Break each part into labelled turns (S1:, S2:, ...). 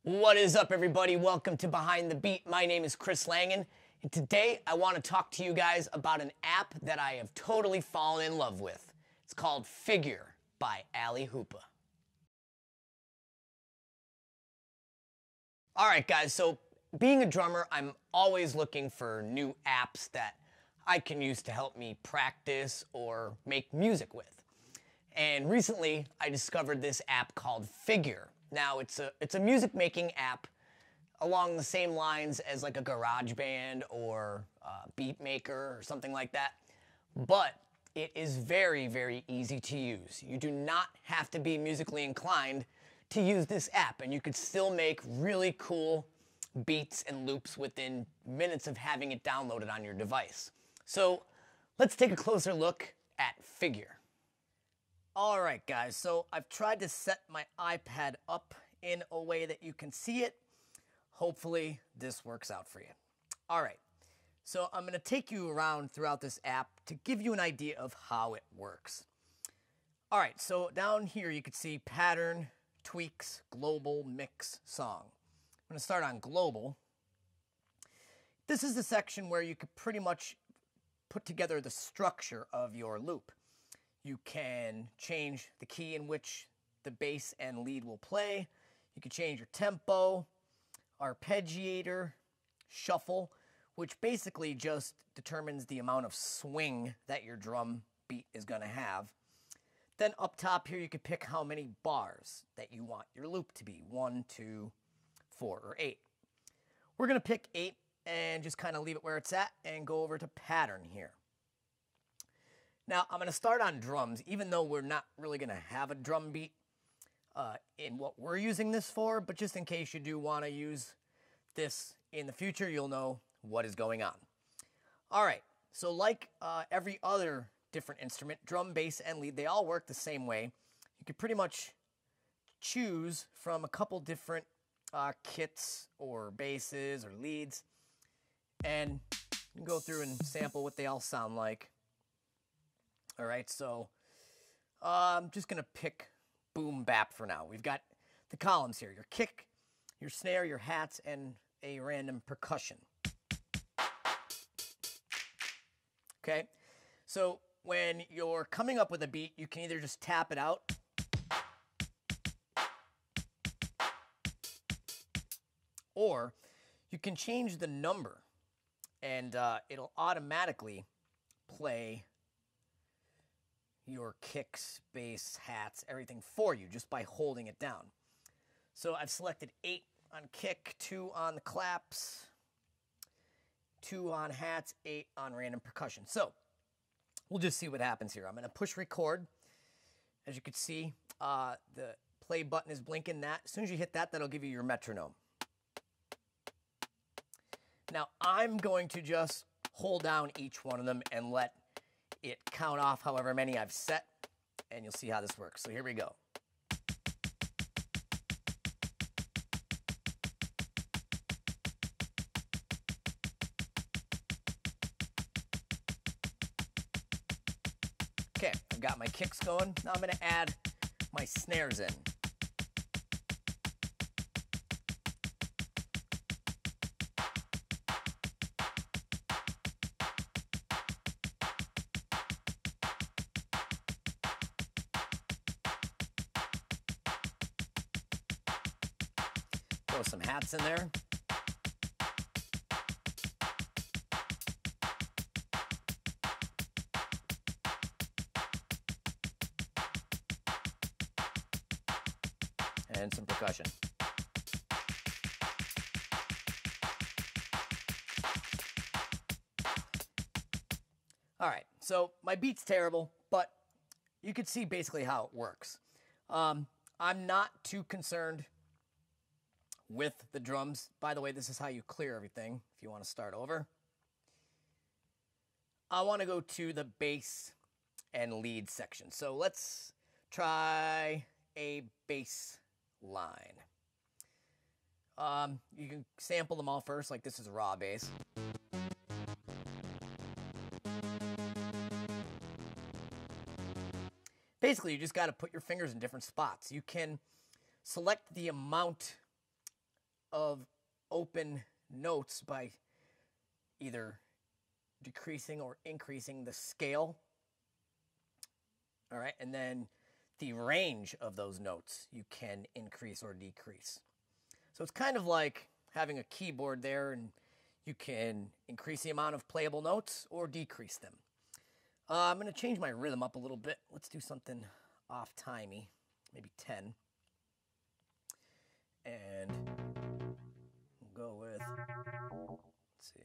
S1: What is up, everybody? Welcome to Behind the Beat. My name is Chris Langen, and today I want to talk to you guys about an app that I have totally fallen in love with. It's called Figure by Allihoopa. All right, guys, so being a drummer, I'm always looking for new apps that I can use to help me practice or make music with. And recently, I discovered this app called Figure. Now, it's a music making app along the same lines as like a GarageBand or Beat Maker or something like that. But it is very, very easy to use. You do not have to be musically inclined to use this app, and you could still make really cool beats and loops within minutes of having it downloaded on your device. So let's take a closer look at Figure. All right, guys, so I've tried to set my iPad up in a way that you can see it. Hopefully this works out for you. All right, so I'm going to take you around throughout this app to give you an idea of how it works. All right, so down here you can see pattern, tweaks, global, mix, song. I'm going to start on global. This is the section where you could pretty much put together the structure of your loop. You can change the key in which the bass and lead will play. You can change your tempo, arpeggiator, shuffle, which basically just determines the amount of swing that your drum beat is going to have. Then up top here, you can pick how many bars that you want your loop to be, 1, 2, 4, or 8. We're going to pick 8 and just kind of leave it where it's at and go over to pattern here. Now, I'm going to start on drums, even though we're not really going to have a drum beat in what we're using this for, but just in case you do want to use this in the future, you'll know what is going on. All right, so like every other different instrument, drum, bass, and lead, they all work the same way. You can pretty much choose from a couple different kits or basses or leads, and you can go through and sample what they all sound like. All right, so I'm just going to pick boom bap for now. We've got the columns here, your kick, your snare, your hats, and a random percussion. Okay, so when you're coming up with a beat, you can either just tap it out, or you can change the number, and it'll automatically play your kicks, bass, hats, everything for you just by holding it down. So I've selected 8 on kick, 2 on the claps, 2 on hats, 8 on random percussion. So we'll just see what happens here. I'm going to push record. As you can see, the play button is blinking. That as soon as you hit that, that'll give you your metronome. Now I'm going to just hold down each one of them and let it count off however many I've set, and you'll see how this works. So here we go. Okay, I've got my kicks going. Now I'm going to add my snares in. Throw some hats in there. And some percussion. All right, so my beat's terrible, but you can see basically how it works. I'm not too concerned with the drums. By the way, this is how you clear everything if you want to start over. I want to go to the bass and lead section. So let's try a bass line. You can sample them all first, like this is raw bass. Basically, you just got to put your fingers in different spots. You can select the amount of open notes by either decreasing or increasing the scale. All right, and then the range of those notes you can increase or decrease. So it's kind of like having a keyboard there, and you can increase the amount of playable notes or decrease them. I'm going to change my rhythm up a little bit. Let's do something off-timey, maybe 10. And we'll go with, let's see.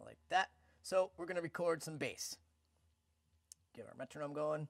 S1: Like that. So we're going to record some bass. Get our metronome going.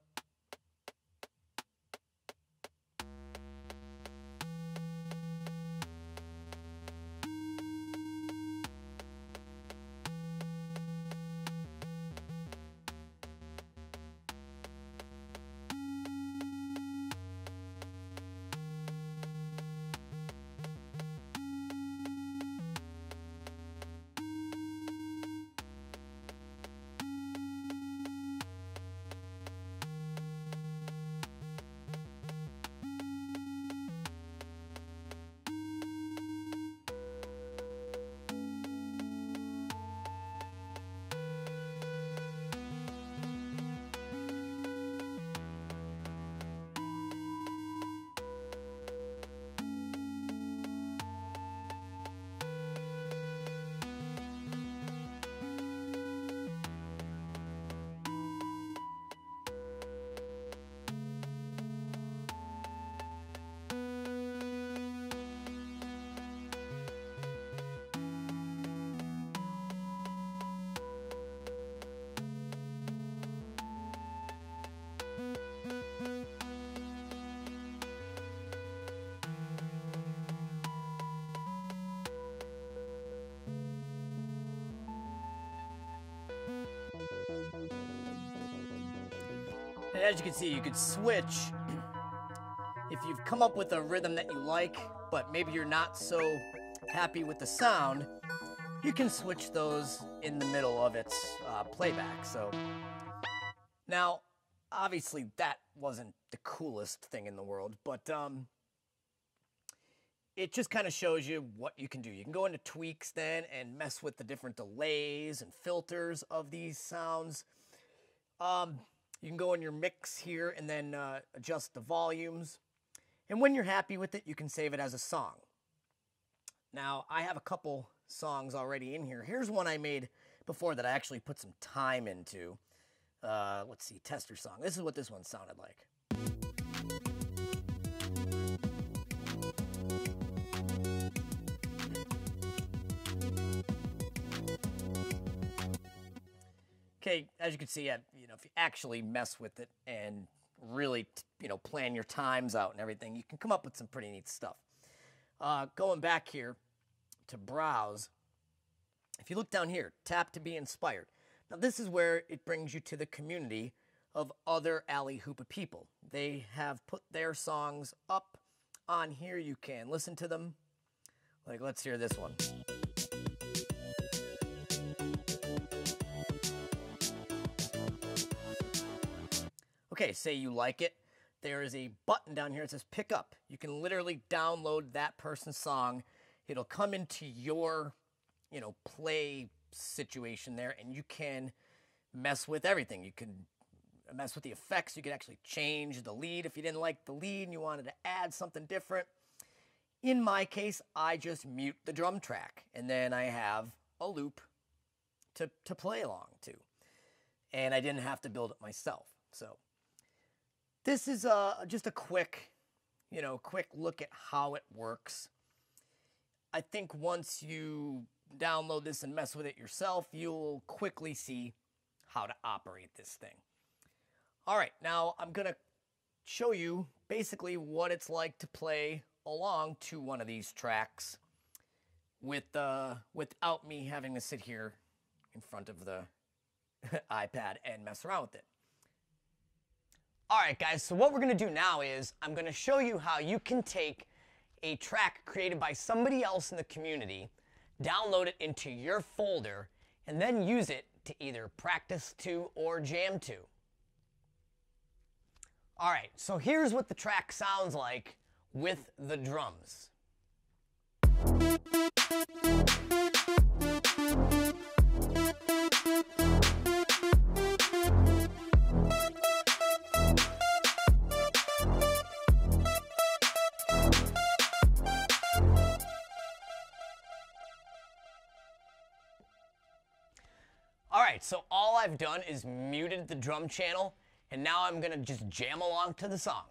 S1: And as you can see, you could switch if you've come up with a rhythm that you like, but maybe you're not so happy with the sound. You can switch those in the middle of its playback. So now, obviously, that wasn't the coolest thing in the world, but it just kind of shows you what you can do. You can go into tweaks then and mess with the different delays and filters of these sounds. You can go in your mix here and then adjust the volumes. And when you're happy with it, you can save it as a song. Now, I have a couple songs already in here. Here's one I made before that I actually put some time into. Let's see, tester song. This is what this one sounded like. Okay, as you can see, if you actually mess with it and really, plan your times out and everything, you can come up with some pretty neat stuff. Going back here to browse, if you look down here, tap to be inspired. Now, this is where it brings you to the community of other Allihoopa people. They have put their songs up on here. You can listen to them. Like, let's hear this one. Okay, say you like it. There is a button down here that says pick up. You can literally download that person's song. It'll come into your, play situation there, and you can mess with everything. You can mess with the effects. You can actually change the lead if you didn't like the lead and you wanted to add something different. In my case, I just mute the drum track, and then I have a loop to play along to. And I didn't have to build it myself. So this is just a quick look at how it works. I think once you download this and mess with it yourself, you'll quickly see how to operate this thing. All right, now I'm going to show you basically what it's like to play along to one of these tracks without me having to sit here in front of the iPad and mess around with it. All right, guys, so what we're going to do now is I'm going to show you how you can take a track created by somebody else in the community, download it into your folder, and then use it to either practice to or jam to. All right, so here's what the track sounds like with the drums. All right, so all I've done is muted the drum channel, and now I'm gonna just jam along to the song.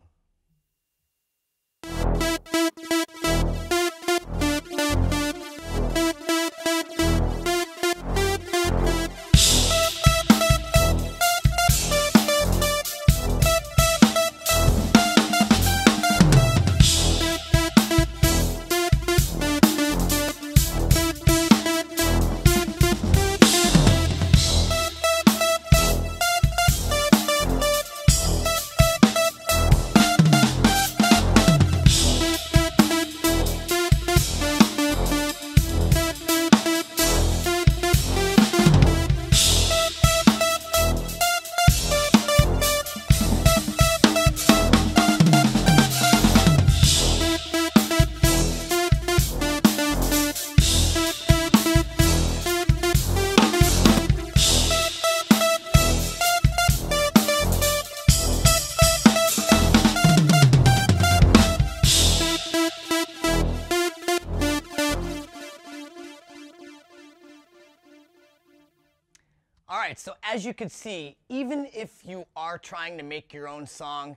S1: All right, so as you can see, even if you are trying to make your own song,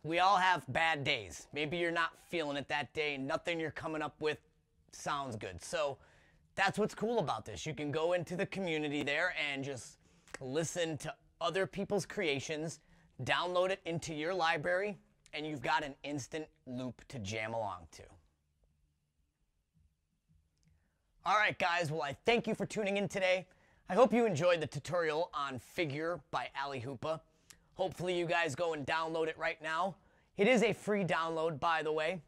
S1: we all have bad days. Maybe you're not feeling it that day, nothing you're coming up with sounds good. So that's what's cool about this. You can go into the community there and just listen to other people's creations, download it into your library, and you've got an instant loop to jam along to. All right, guys, well, I thank you for tuning in today. I hope you enjoyed the tutorial on Figure by Allihoopa. Hopefully you guys go and download it right now. It is a free download, by the way,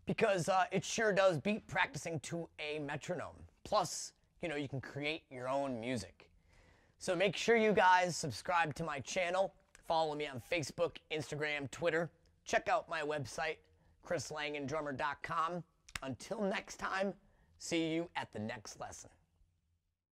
S1: because it sure does beat practicing to a metronome. Plus, you know, you can create your own music. So make sure you guys subscribe to my channel, follow me on Facebook, Instagram, Twitter. Check out my website, chrislangendrummer.com. Until next time, see you at the next lesson.